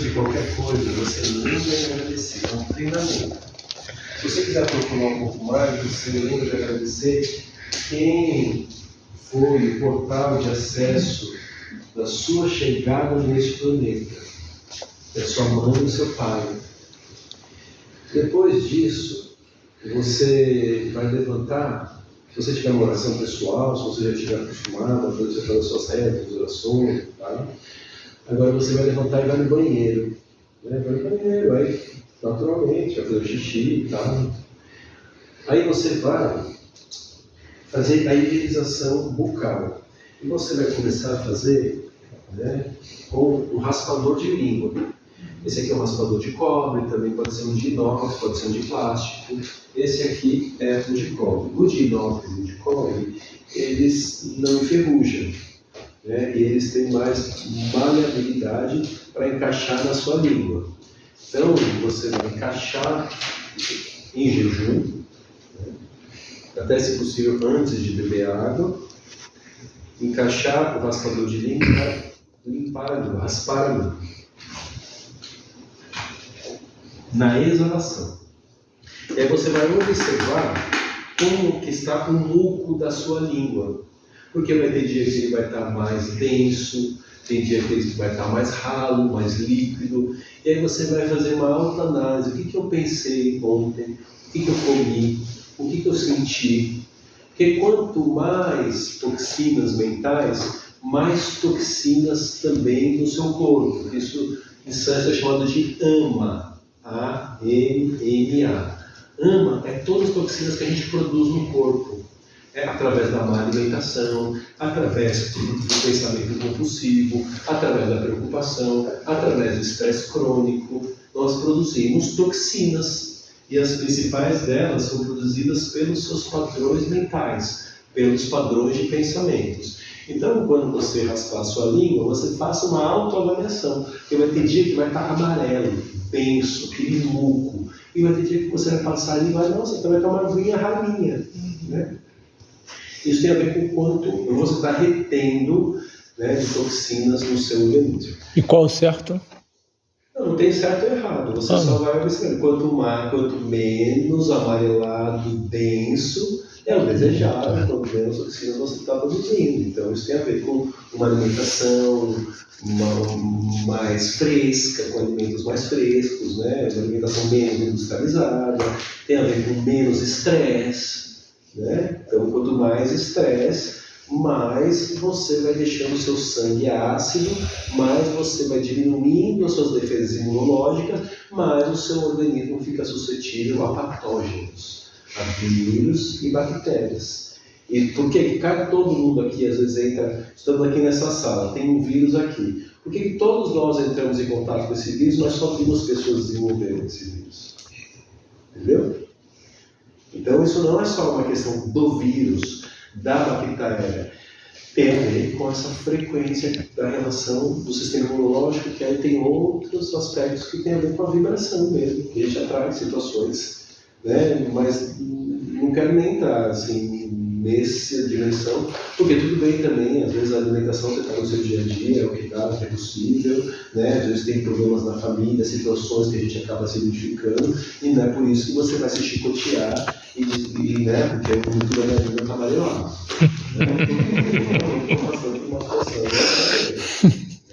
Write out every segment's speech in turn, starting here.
de qualquer coisa, você lembra de agradecer. É um treinamento. Se você quiser procurar um pouco mais, você lembra de agradecer quem foi o portal de acesso da sua chegada neste planeta. É sua mãe e seu pai. Depois disso, você vai levantar, se você tiver uma oração pessoal, se você já estiver acostumado a fazer as suas rezas, orações, tá? Agora você vai levantar e vai no banheiro. Vai no banheiro, aí naturalmente, vai fazer o xixi e tal. Aí você vai fazer a higienização bucal. E você vai começar a fazer, né, com um raspador de língua. Esse aqui é um raspador de cobre, também pode ser um de inox, pode ser um de plástico. Esse aqui é um de cobre. O de inox e o de cobre, eles não enferrujam, né? E eles têm mais maleabilidade para encaixar na sua língua. Então, você vai encaixar em jejum, né? Até se possível antes de beber água, encaixar o raspador de língua para limpar a língua, raspar a língua. Na exalação. E aí você vai observar como que está o muco da sua língua. Porque vai ter dia que ele vai estar mais denso, tem dia que ele vai estar mais ralo, mais líquido. E aí você vai fazer uma autoanálise. O que eu pensei ontem? O que eu comi? O que eu senti? Porque quanto mais toxinas mentais, mais toxinas também no seu corpo. Isso em sânscrito é chamado de ama. A-M-M-A. Ama é todas as toxinas que a gente produz no corpo. É através da má alimentação, através do pensamento compulsivo, através da preocupação, através do estresse crônico. Nós produzimos toxinas. E as principais delas são produzidas pelos seus padrões mentais, pelos padrões de pensamentos. Então, quando você raspar a sua língua, você faça uma autoavaliação. Porque vai ter dia que vai estar amarelo, penso, aquele muco. E vai ter dia que você vai passar ali e vai, nossa, então vai estar uma aguinha ralinha. Né? Isso tem a ver com o quanto você está retendo, né, de toxinas no seu organismo. E qual o certo? Não tem certo ou errado. Você só vai observando. Quanto menos amarelado, denso, é o desejado. Quanto menos toxinas você está produzindo. Então isso tem a ver com uma alimentação mais fresca, com alimentos mais frescos, né? Uma alimentação menos industrializada, tem a ver com menos estresse, né? Então quanto mais estresse, mais você vai deixando o seu sangue ácido, mais você vai diminuindo as suas defesas imunológicas, mais o seu organismo fica suscetível a patógenos, a vírus e bactérias. E por que todo mundo aqui, às vezes, estamos aqui nessa sala, tem um vírus aqui. Por que todos nós entramos em contato com esse vírus, mas só 2 pessoas desenvolveram esse vírus? Entendeu? Então, isso não é só uma questão do vírus, da bactéria, tem a ver com essa frequência da relação do sistema imunológico, que aí tem outros aspectos que tem a ver com a vibração mesmo, que a gente atrai situações, né? Mas não quero nem entrar assim, nessa dimensão, porque tudo bem também, às vezes a alimentação você está no seu dia a dia, é o que dá, o que é possível, né? Às vezes tem problemas na família, situações que a gente acaba se identificando, e não é por isso que você vai se chicotear, né? Porque o muito da minha vida está amarelado.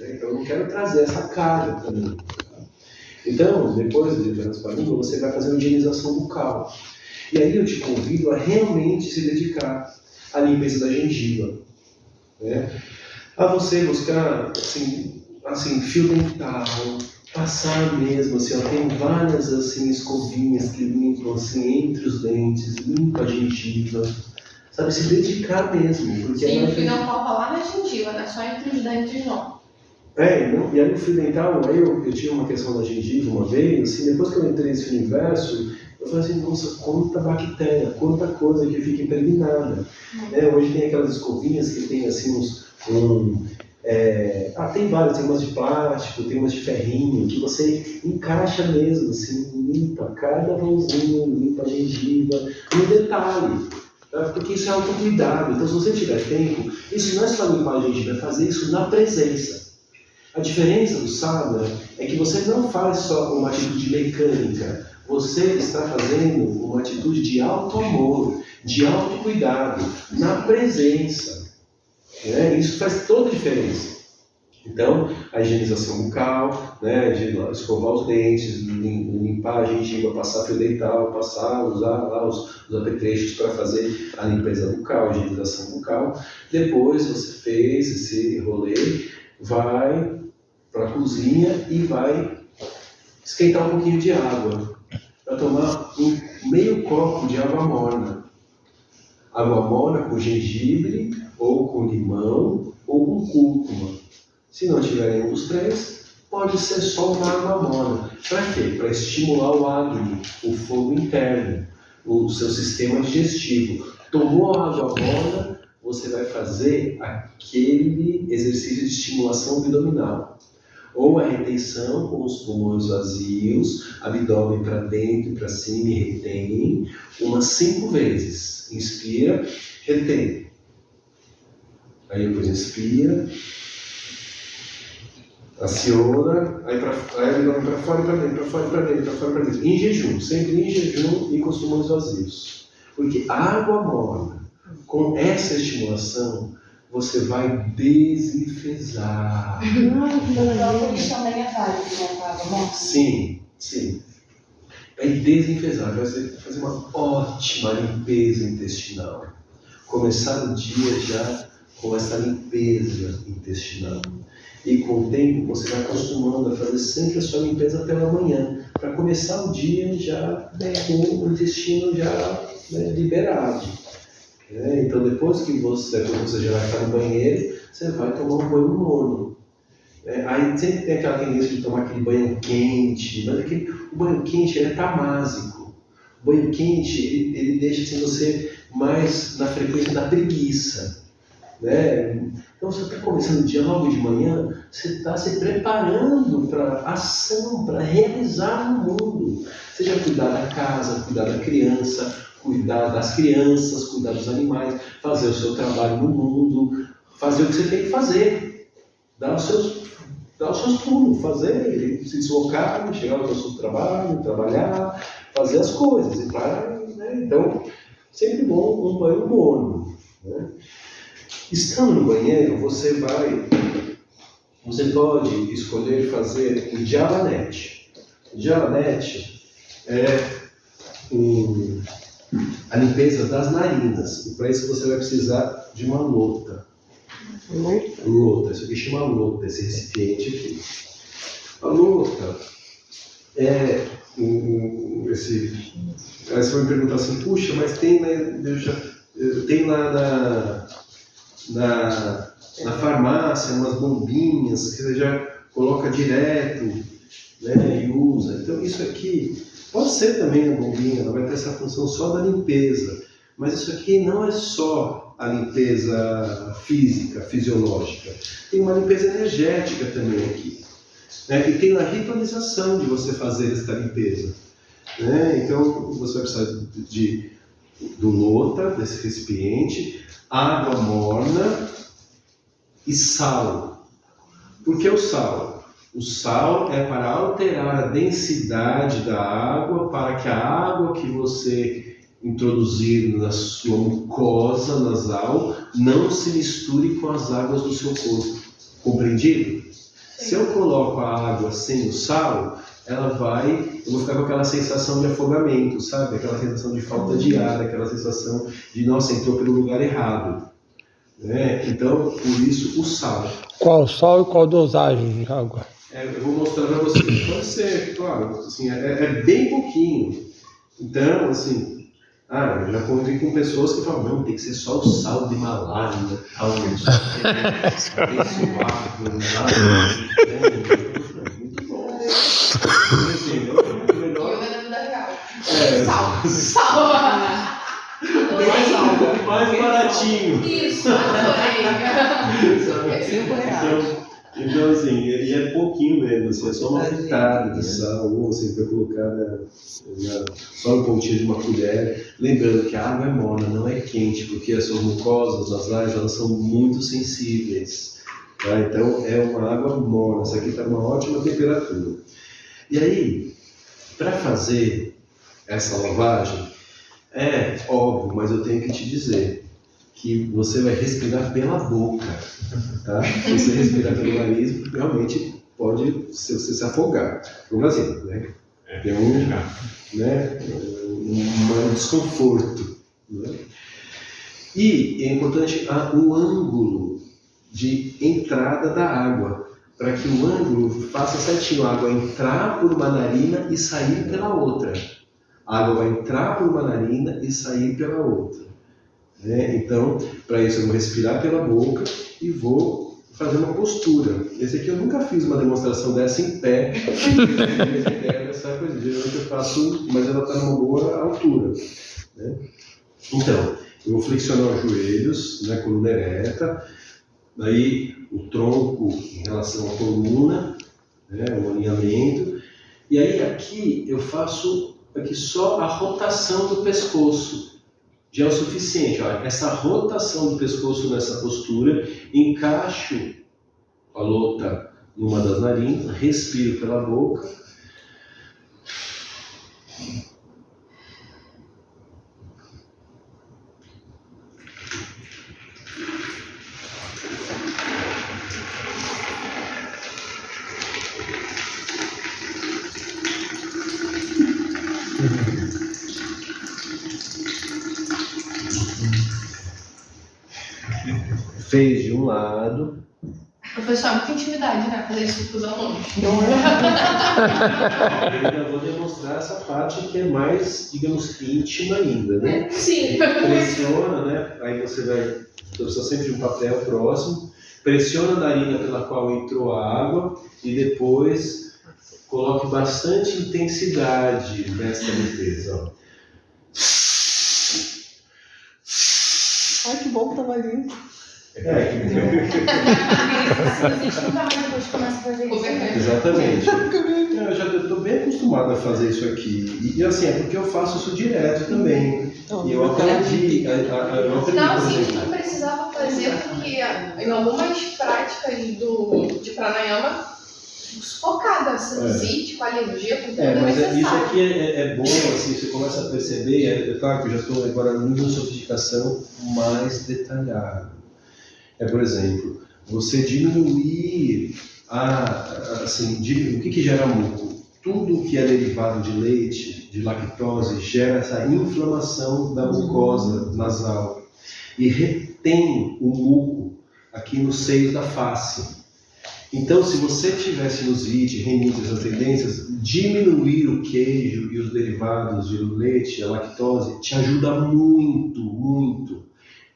Então eu não quero trazer essa carga também. Então, depois de raspar a língua, você vai fazer uma higienização bucal. E aí eu te convido a realmente se dedicar à limpeza da gengiva, né? A você buscar assim, fio dental, passar mesmo, assim, ó, tem várias assim, escovinhas que limpam assim, entre os dentes, limpa a gengiva, sabe, se dedicar mesmo. Porque sim, o fio dental tá lá na gengiva, né? Só entre os dentes não. Não, e aí o fio dental, aí eu tinha uma questão da gengiva uma vez, assim, depois que eu entrei nesse universo, eu falei assim, nossa, quanta bactéria, quanta coisa que fica impregnada. Hoje tem aquelas escovinhas que tem assim tem várias, tem umas de plástico, tem umas de ferrinho, que você encaixa mesmo, assim, limpa cada vãozinho, limpa a gengiva, no detalhe, tá? Porque isso é autocuidado. Então se você tiver tempo, isso não é só limpar a gengiva, é fazer isso na presença. A diferença do sadhana é que você não faz só uma atitude mecânica, você está fazendo uma atitude de auto-amor, de autocuidado, na presença. Isso faz toda a diferença. Então, a higienização bucal, escovar os dentes, limpar a gengiva, passar fio dental, usar lá os apetrechos para fazer a limpeza bucal, a higienização bucal. Depois você fez esse rolê, vai para a cozinha e vai esquentar um pouquinho de água, para tomar meio copo de água morna. Água morna com gengibre, ou com limão, ou com cúrcuma. Se não tiver nenhum dos três, pode ser só uma água morna. Para quê? Para estimular o Agni, o fogo interno, o seu sistema digestivo. Tomou a água morna, você vai fazer aquele exercício de estimulação abdominal. Ou a retenção com os pulmões vazios, abdômen para dentro e para cima e retém, umas 5 vezes. Inspira, retém. Aí depois inspira, aciona, aí abdômen para fora e para dentro, para fora e para dentro, para fora e para dentro. Em jejum, sempre em jejum e com os pulmões vazios. Porque a água morna, com essa estimulação, você vai desenfesar. Então, isso também é válido, né, com a água morna? Sim. Vai desenfesar, vai fazer uma ótima limpeza intestinal. Começar o dia já com essa limpeza intestinal. E com o tempo você vai acostumando a fazer sempre a sua limpeza pela manhã, para começar o dia já com o intestino já liberado. Então depois que você já vai estar no banheiro, você vai tomar um banho morno. Aí sempre tem aquela tendência de tomar aquele banho quente, mas o banho quente ele é tamásico. O banho quente ele deixa assim, você mais na frequência da preguiça. Então você está começando o dia logo de manhã, você está se preparando para ação, para realizar no mundo. Seja cuidar da casa, cuidar da criança, cuidar das crianças, cuidar dos animais, fazer o seu trabalho no mundo, fazer o que você tem que fazer, dar os seus pulos, fazer, se deslocar, chegar ao seu trabalho, trabalhar, fazer as coisas. Então, sempre bom um banho morno. Estando no banheiro, você pode escolher fazer o Javanete. O Javanete é a limpeza das narinas. E para isso você vai precisar de uma lota. Lota, isso aqui chama lota, esse recipiente aqui. A lota é aí você vai me perguntar assim, puxa, mas tem na farmácia umas bombinhas que você já coloca direto, e usa. Então isso aqui pode ser também uma bombinha, ela vai ter essa função só da limpeza, mas isso aqui não é só a limpeza física, fisiológica, tem uma limpeza energética também aqui, e tem a ritualização de você fazer esta limpeza, então você vai precisar do lota, desse recipiente, água morna e sal. Por que o sal? O sal é para alterar a densidade da água, para que a água que você introduzir na sua mucosa nasal não se misture com as águas do seu corpo. Compreendido? Se eu coloco a água sem o sal, eu vou ficar com aquela sensação de afogamento, sabe? Aquela sensação de falta de ar, aquela sensação de, nossa, entrou pelo lugar errado. Então, por isso, o sal. Qual sal e qual dosagem de água? Eu vou mostrar para você. Pode ser, claro, assim, é bem pouquinho. Então, assim, eu já convivi com pessoas que falam, não, tem que ser só o sal de Himalaia, tal, muito Sal. mais baratinho. Isso, adorei. Então assim, e é pouquinho mesmo, assim, é só uma pitada de sal, ou assim, para colocar só um pontinho de uma colher. Lembrando que a água é morna, não é quente, porque as suas mucosas nasais, elas são muito sensíveis. Tá? Então é uma água morna, essa aqui está uma ótima temperatura. E aí, para fazer essa lavagem, é óbvio, mas eu tenho que te dizer que você vai respirar pela boca, tá? Se você respirar pelo nariz, realmente pode você se afogar. No Brasil, né? Tem um desconforto. Né? E é importante o ângulo de entrada da água, para que o ângulo faça certinho a água entrar por uma narina e sair pela outra. A água vai entrar por uma narina e sair pela outra. Né? Então, para isso eu vou respirar pela boca e vou fazer uma postura. Esse aqui eu nunca fiz uma demonstração dessa em pé. Essa coisa, geralmente eu faço, mas ela está numa boa altura. Né? Então, eu vou flexionar os joelhos, né, coluna ereta, aí o tronco em relação à coluna, né, o alinhamento, e aí aqui eu faço aqui só a rotação do pescoço. Já é o suficiente, ó. Essa rotação do pescoço nessa postura, encaixo a lota numa das narinas, respiro pela boca. Fez de um lado. Professor, muita intimidade, né? Fazer isso com os alunos. Não é? Eu ainda vou demonstrar essa parte que é mais, digamos, íntima ainda, né? Sim. Pressiona, né? Aí você vai, precisa sempre de um papel próximo. Pressiona a narina pela qual entrou a água e depois coloque bastante intensidade nessa limpeza. Ó. Ai, que bom que tava limpo. É, A gente nunca mais depois começa a fazer isso. Né? exatamente. Eu já estou bem acostumado a fazer isso aqui. E assim, é porque eu faço isso direto também. E eu aprendi. Não, por sim, exemplo. não precisava fazer, porque em algumas práticas de pranayama, sufocada, sinusite, com alergia, com tudo Mas necessário. isso aqui é bom, assim, você começa a perceber, é claro que eu já estou agora no nível de sofisticação mais detalhado. Por exemplo, você diminuir assim, o que gera muco? Tudo que é derivado de leite, de lactose, gera essa inflamação da mucosa nasal e retém o muco aqui nos seios da face. Então, se você tiver sinusite, rinite, essas tendências, diminuir o queijo e os derivados de leite, a lactose, te ajuda muito, muito.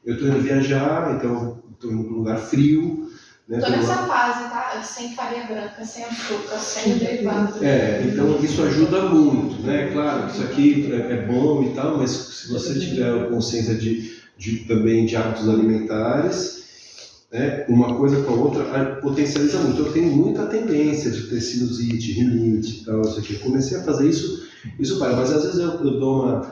Eu estou indo viajar, então estou indo para um lugar frio. Né, Estou nessa fase, tá? Sem farinha branca, sem açúcar, sem derivado. Então isso ajuda muito, né? Claro que isso aqui é bom e tal, mas se você tiver consciência também de hábitos alimentares, né, uma coisa com a outra potencializa muito. Eu tenho muita tendência de ter sinusite, rinite e tal, isso aqui. Eu comecei a fazer isso para, mas às vezes eu dou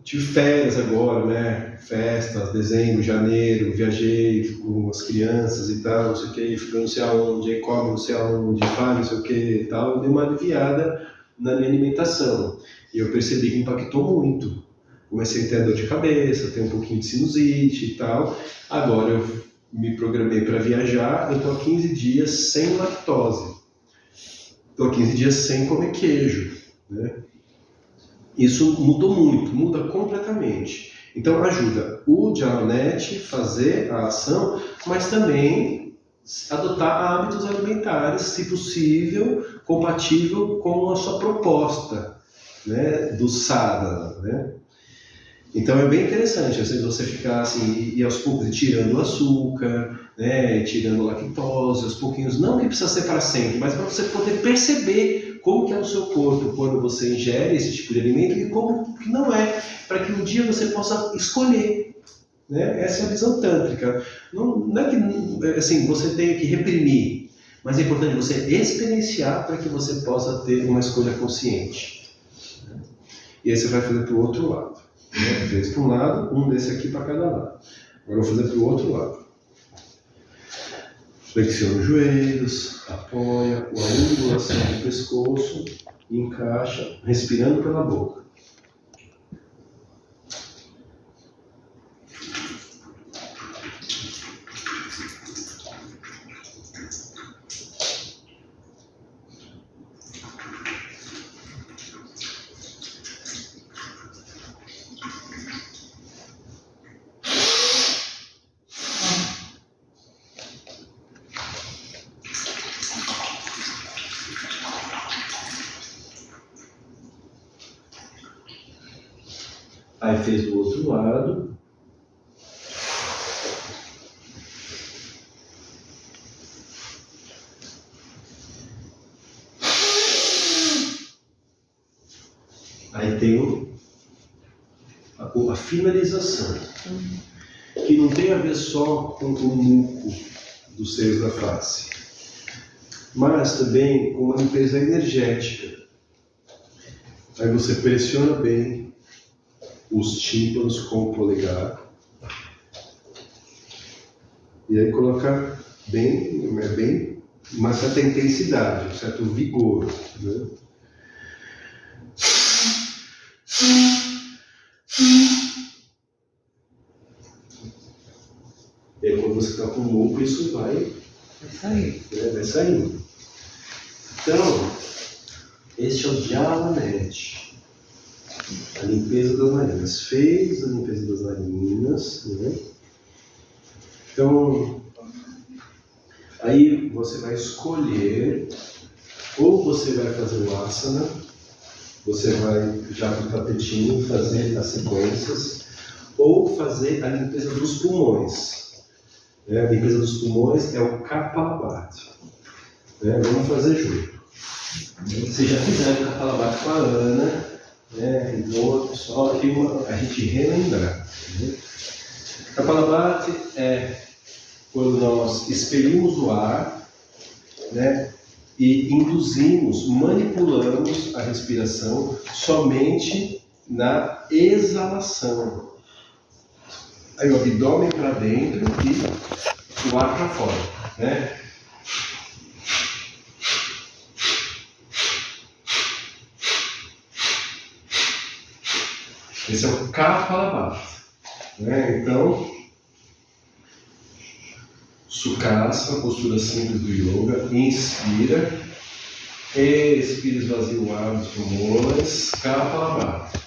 tive férias agora, né? Festas, dezembro, janeiro, viajei com as crianças e tal, não sei o que, fui não sei aonde, aí come não sei aonde, faz não sei o que e tal, dei uma aliviada na minha alimentação. E eu percebi que impactou muito. Comecei a ter dor de cabeça, ter um pouquinho de sinusite e tal. Agora eu me programei para viajar, eu estou há 15 dias sem lactose. Estou há 15 dias sem comer queijo, né? Isso mudou muito, muda completamente. Então ajuda o Dianonet fazer a ação, mas também adotar hábitos alimentares, se possível, compatível com a sua proposta, né, do sadhana, né? Então é bem interessante, assim, você ficar assim, e aos poucos tirando o açúcar, né, tirando a lactose, aos pouquinhos, não que precisa ser para sempre, mas para você poder perceber como que é o seu corpo quando você ingere esse tipo de alimento e como que não é, para que um dia você possa escolher. Né? Essa é a visão tântrica. Não é que assim, você tenha que reprimir, mas é importante você experienciar para que você possa ter uma escolha consciente. Né? E aí você vai fazer para o outro lado. Né? Fez para um lado, um desse aqui para cada lado. Agora eu vou fazer para o outro lado. Flexiona os joelhos, apoia a angulação do pescoço e encaixa, respirando pela boca. Aí fez do outro lado. Aí tem a finalização, que não tem a ver só com o muco dos seios da face, mas também com uma limpeza energética. Aí você pressiona bem os tímpanos com o polegar e aí coloca bem uma certa intensidade, um certo vigor, né? E aí quando você está com o muco, isso vai sair, né? Vai saindo. Então, este é o Javanete, a limpeza das narinas. Fez a limpeza das narinas, né? Então, aí você vai escolher, ou você vai fazer o asana, você vai já com o tapetinho fazer as sequências, ou fazer a limpeza dos pulmões. A limpeza dos pulmões é o Kapalabhati. Vamos fazer junto. Vocês já fizeram o Kapalabhati com a Ana, né? Então, só aqui a gente relembrar. Né? Kapalabhati é quando nós expelimos o ar, né? E induzimos, manipulamos a respiração somente na exalação. Aí o abdômen para dentro e o ar para fora, né? Esse é o Kapalabhati, né? Então, Sukhasana, postura simples do yoga, inspira, expira, esvazia o ar dos pulmões, Kapalabhati.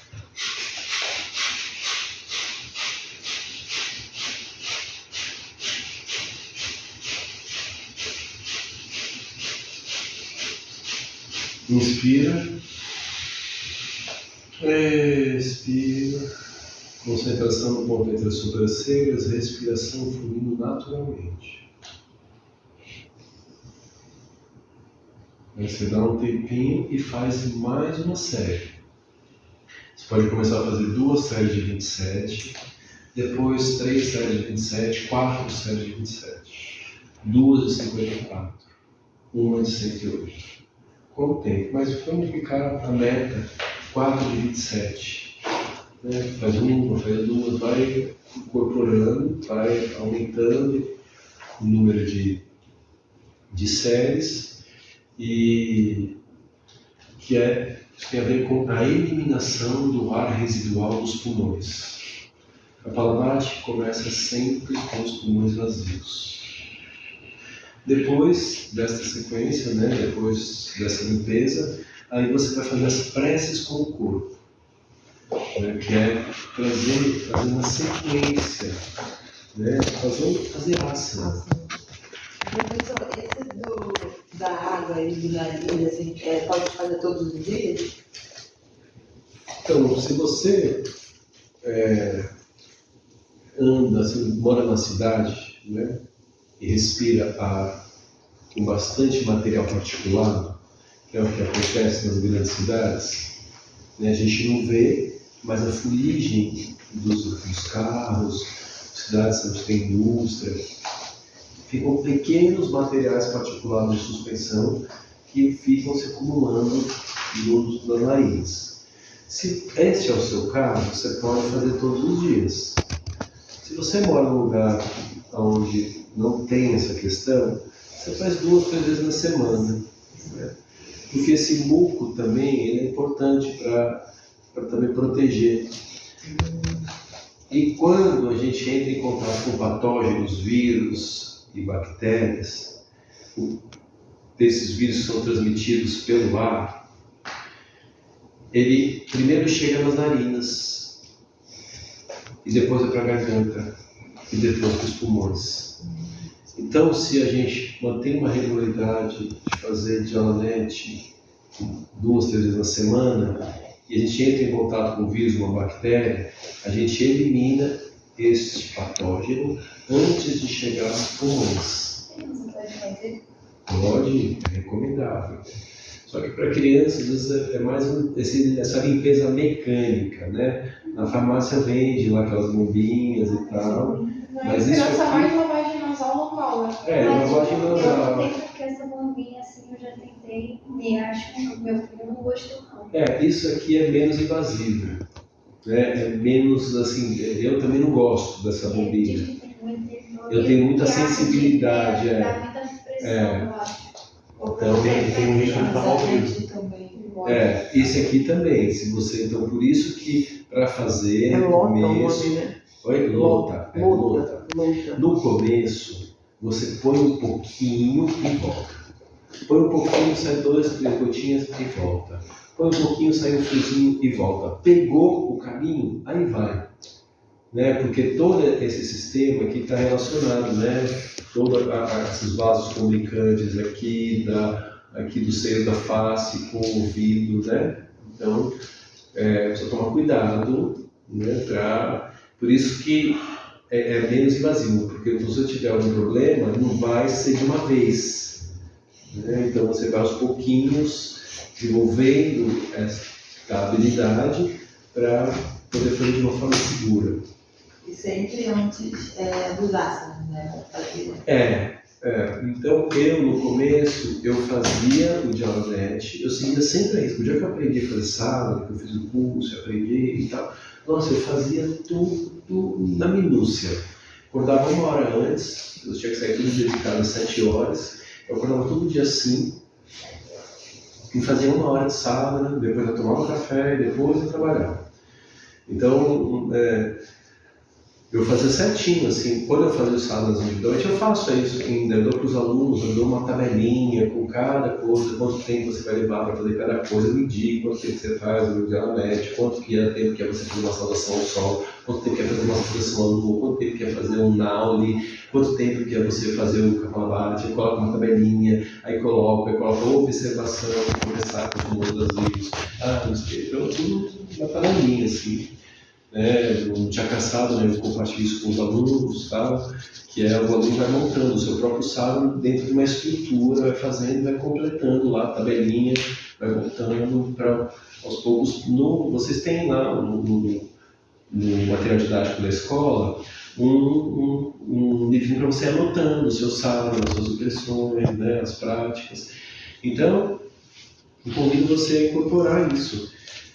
Inspira, expira, concentração no ponto entre as sobrancelhas, respiração fluindo naturalmente. Aí você dá um tempinho e faz mais uma série. Você pode começar a fazer 2 séries de 27, depois 3 séries de 27, 4 séries de 27, 2 de 54, 1 de 108. Com o tempo, mas vamos ficar a meta 4 de 27. Né? Faz uma, faz 2, vai incorporando, vai aumentando o número de séries, e que tem a ver com a eliminação do ar residual dos pulmões. A Kapalabhati começa sempre com os pulmões vazios. Depois desta sequência, né, depois dessa limpeza, aí você vai fazer as preces com o corpo, né, que é fazer uma sequência, né, fazer asana. Esse da água e do nariz, assim, pode fazer todos os dias? Então, se você anda, assim, mora na cidade, né, e respira ar com bastante material particulado, que é o que acontece nas grandes cidades, né? A gente não vê, mas a fuligem dos carros, cidades onde tem indústria, ficam pequenos materiais particulados de suspensão que ficam se acumulando nas narinas. Se esse é o seu caso, você pode fazer todos os dias. Se você mora num lugar onde não tem essa questão, Você faz 2, 3 vezes na semana. Né? Porque esse muco também ele é importante para também proteger. E quando a gente entra em contato com patógenos, vírus e bactérias, desses vírus são transmitidos pelo ar, ele primeiro chega nas narinas, e depois vai para a garganta, e depois para os pulmões. Então, se a gente mantém uma regularidade de fazer dialanete 2, 3 vezes na semana, e a gente entra em contato com um vírus, uma bactéria, a gente elimina este patógeno antes de chegar aos pulmões. Você pode fazer? Pode, é recomendável. Só que para crianças, às vezes, é mais essa limpeza mecânica, né? Na farmácia vende lá aquelas bombinhas e tal. Mas isso criança aqui... mais lavagem nasal normal, né? lavagem nasal. Eu tentei porque essa bombinha assim, eu já tentei e acho que o meu filho não gostou não. Isso aqui é menos invasivo. Né? É menos assim, eu também não gosto dessa bombinha. Eu tenho muita sensibilidade. Dá muita pressão, eu acho. Então tem um risco de inflamatório. Esse aqui também. Se você, então por isso que para fazer É no lota, começo, né? Oi, lota. No começo você põe um pouquinho e volta. Põe um pouquinho, sai 2, 3 gotinhas e volta. Põe um pouquinho, sai um fiozinho e volta. Pegou o caminho, aí vai. Né? Porque todo esse sistema aqui está relacionado, né? Todos esses vasos comunicantes aqui do seio da face com o ouvido, né? Então, precisa tomar cuidado, né? Por isso que é menos invasivo, porque se você tiver algum problema, não vai ser de uma vez. Né? Então, você vai aos pouquinhos desenvolvendo essa habilidade para poder fazer de uma forma segura. E sempre antes dos ácidos, né? Então eu no começo eu fazia o dialanete, eu seguia sempre a risco. O dia que eu aprendi a fazer sábado, que eu fiz o curso, eu aprendi e tal, nossa, eu fazia tudo na minúcia. Acordava 1 hora antes, eu tinha que sair todo dia de casa às 7 horas, eu acordava todo dia assim, e fazia 1 hora de sábado, depois eu tomava café e depois eu trabalhava. Então, eu fazia certinho, assim, quando eu fazia o sábado às 8h, eu faço isso ainda, eu dou para os alunos, eu dou uma tabelinha com cada coisa, quanto tempo você vai levar para fazer cada coisa, eu indico quanto tempo você faz o dialanete, quanto tempo que é você fazer uma saudação ao sol, quanto tempo que é fazer uma saudação à lua, quanto tempo que é fazer um nauli, quanto tempo que é você fazer o kapalabhati, eu coloco uma tabelinha, aí coloco observação, conversar com os outros livros, não sei, então tudo uma tabelinha, assim. No Chakra-Sadhana, né, eu compartilho isso com os alunos, tá? Que o aluno vai montando o seu próprio sadhana dentro de uma estrutura, vai fazendo, vai completando lá a tabelinha, vai montando para aos poucos. Vocês têm lá no material didático da escola um livrinho para você anotando o seu sadhana, as suas impressões, né, as práticas. Então, eu convido você a incorporar isso.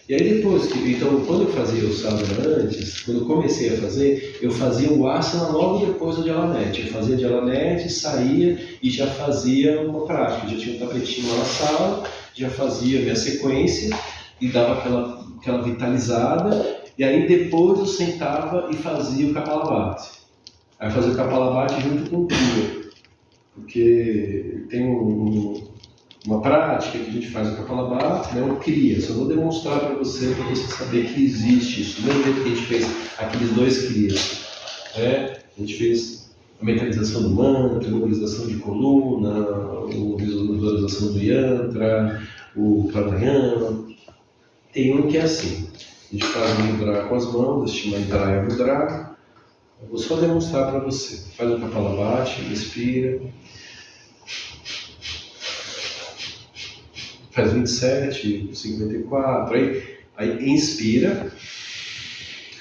E aí depois, então quando eu fazia o sadhana antes, quando eu comecei a fazer, eu fazia o asana logo depois do dialanete. Eu fazia dialanete, saía e já fazia uma prática. Já tinha um tapetinho lá na sala, já fazia a minha sequência e dava aquela vitalizada. E aí depois eu sentava e fazia o kapalabhati. Aí eu fazia o kapalabhati junto com o kriya, porque tem uma prática que a gente faz o kapalabhati, né, o kriya. Só vou demonstrar para você saber que existe isso. Do mesmo jeito que a gente fez aqueles 2 kriyas, né? A gente fez a mentalização do mantra, a mobilização de coluna, a visualização do yantra, o pranayama. Tem um que é assim. A gente faz o mudra com as mãos, este mantra é mudra. Eu vou só demonstrar para você. Faz o kapalabhati, respira. Faz 27, 54, aí inspira,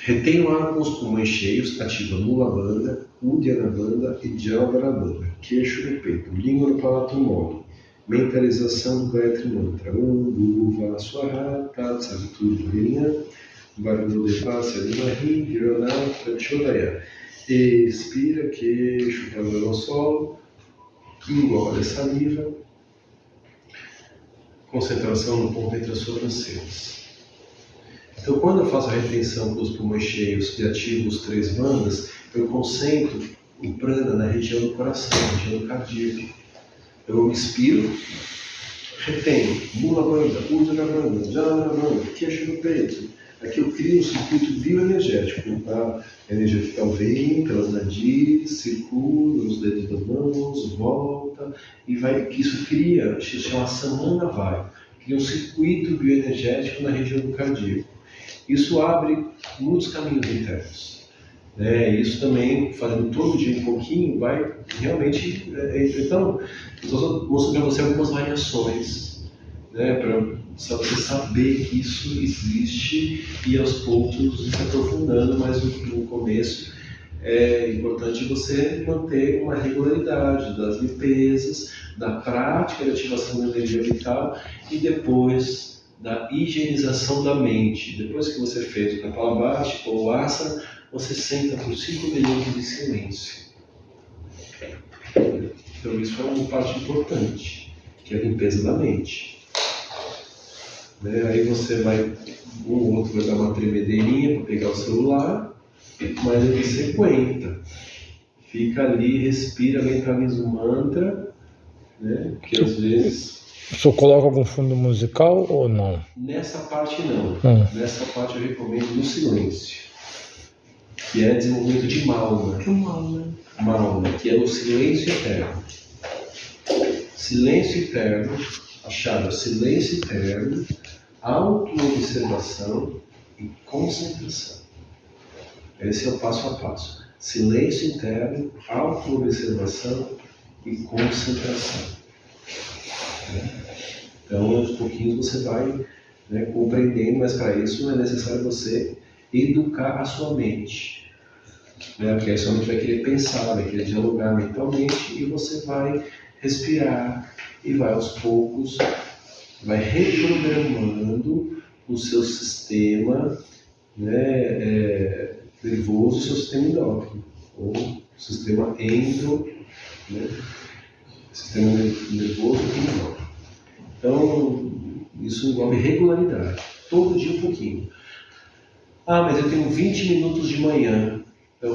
retém o ar com os pulmões cheios, ativa Mula Bandha, Uddiyana Bandha e Jaladhara Bandha, queixo no peito, língua no palato mole, mentalização do Gayatri Mantra, Bhuva Swaha, Tatsavituriya, Bhargavadevasya Dimahi, Virana Prachodaya. Expira, queixo, cabelo ao solo, engole a saliva, concentração no ponto entre as sobrancelhas. Então, quando eu faço a retenção com os pulmões cheios e ativo os 3 bandas, eu concentro o prana na região do coração, na região do cardíaco. Eu inspiro, retenho, mula banda, usa banda, jala banda, queixo no peito. Aqui eu crio um circuito bioenergético. A energia vital vem pelas nadis, circula nos dedos das mãos, volta e vai. Que isso cria, isso chama Samana Vai, cria um circuito bioenergético na região do cardíaco. Isso abre muitos caminhos internos. Isso também, fazendo todo dia um pouquinho, vai realmente. Então, estou mostrando para você algumas variações, para você saber que isso existe e aos poucos se aprofundando, mas no começo é importante você manter uma regularidade das limpezas, da prática de ativação da energia vital e depois da higienização da mente. Depois que você fez o Kapalabhati ou o Asana, você senta por 5 minutos em silêncio. Então isso é uma parte importante, que é a limpeza da mente. Aí você vai, um ou outro vai dar uma tremedeirinha para pegar o celular, mas aí você aguenta. Fica ali, respira, mentaliza o mantra, que às vezes... O senhor coloca algum fundo musical ou não? Nessa parte não. Nessa parte eu recomendo no silêncio, que é desenvolvimento de Mauna. Mauna, que é o silêncio eterno. Silêncio eterno, a chave é silêncio eterno, auto-observação e concentração. Esse é o passo a passo. Silêncio interno, auto-observação e concentração. Então, aos pouquinhos você vai compreendendo, mas para isso é necessário você educar a sua mente. Porque aí sua mente vai querer pensar, vai querer dialogar mentalmente e você vai respirar e vai aos poucos, vai reprogramando o seu sistema nervoso, o seu sistema endócrino, ou sistema sistema nervoso e endócrino. Então, isso envolve regularidade, todo dia um pouquinho. Mas eu tenho 20 minutos de manhã. Então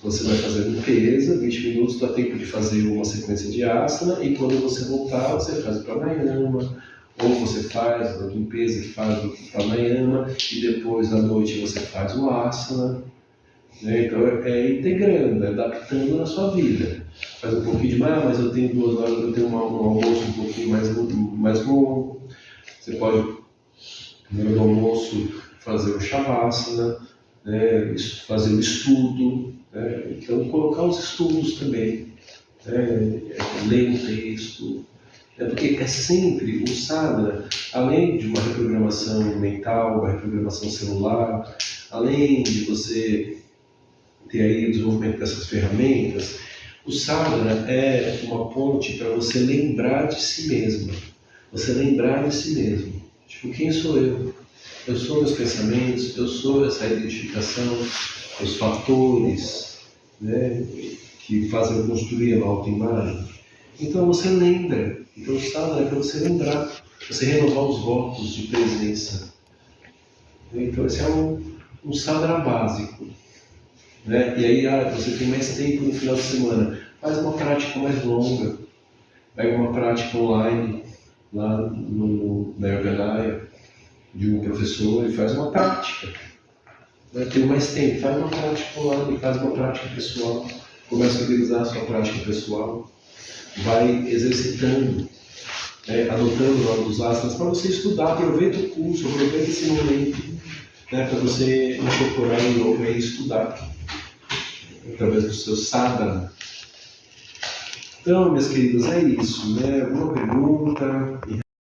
você vai fazer a limpeza, 20 minutos, dá tempo de fazer uma sequência de asana, e quando você voltar, você faz o pranayama, ou você faz a limpeza e faz o pranayama, e depois à noite você faz o asana. Então é integrando, adaptando na sua vida. Faz um pouquinho de mas eu tenho 2 horas, eu tenho um almoço um pouquinho mais longo. Você pode, no meio do almoço, fazer o shavasana, fazer o estudo. Então, colocar os estudos também. Ler um texto. Porque é sempre o sadhana, além de uma reprogramação mental, uma reprogramação celular, além de você ter aí o desenvolvimento dessas ferramentas, o sadhana é uma ponte para você lembrar de si mesmo. Você lembrar de si mesmo. Tipo, quem sou eu? Eu sou meus pensamentos, eu sou essa identificação, os fatores que fazem eu construir a autoimagem. Então você lembra. Então o sadhana é para você lembrar, você renovar os votos de presença. Então esse é um sadhana básico. E aí você tem mais tempo no final de semana, faz uma prática mais longa, pega uma prática online lá na Yoganaya de um professor e faz uma prática. Tem mais tempo, faz uma prática online, faz uma prática pessoal, começa a organizar a sua prática pessoal, vai exercitando, anotando lá dos asanas para você estudar, aproveita o curso, aproveita esse momento para você incorporar o yoga e estudar através do seu sadhana. Então, meus queridos, é isso. Alguma pergunta?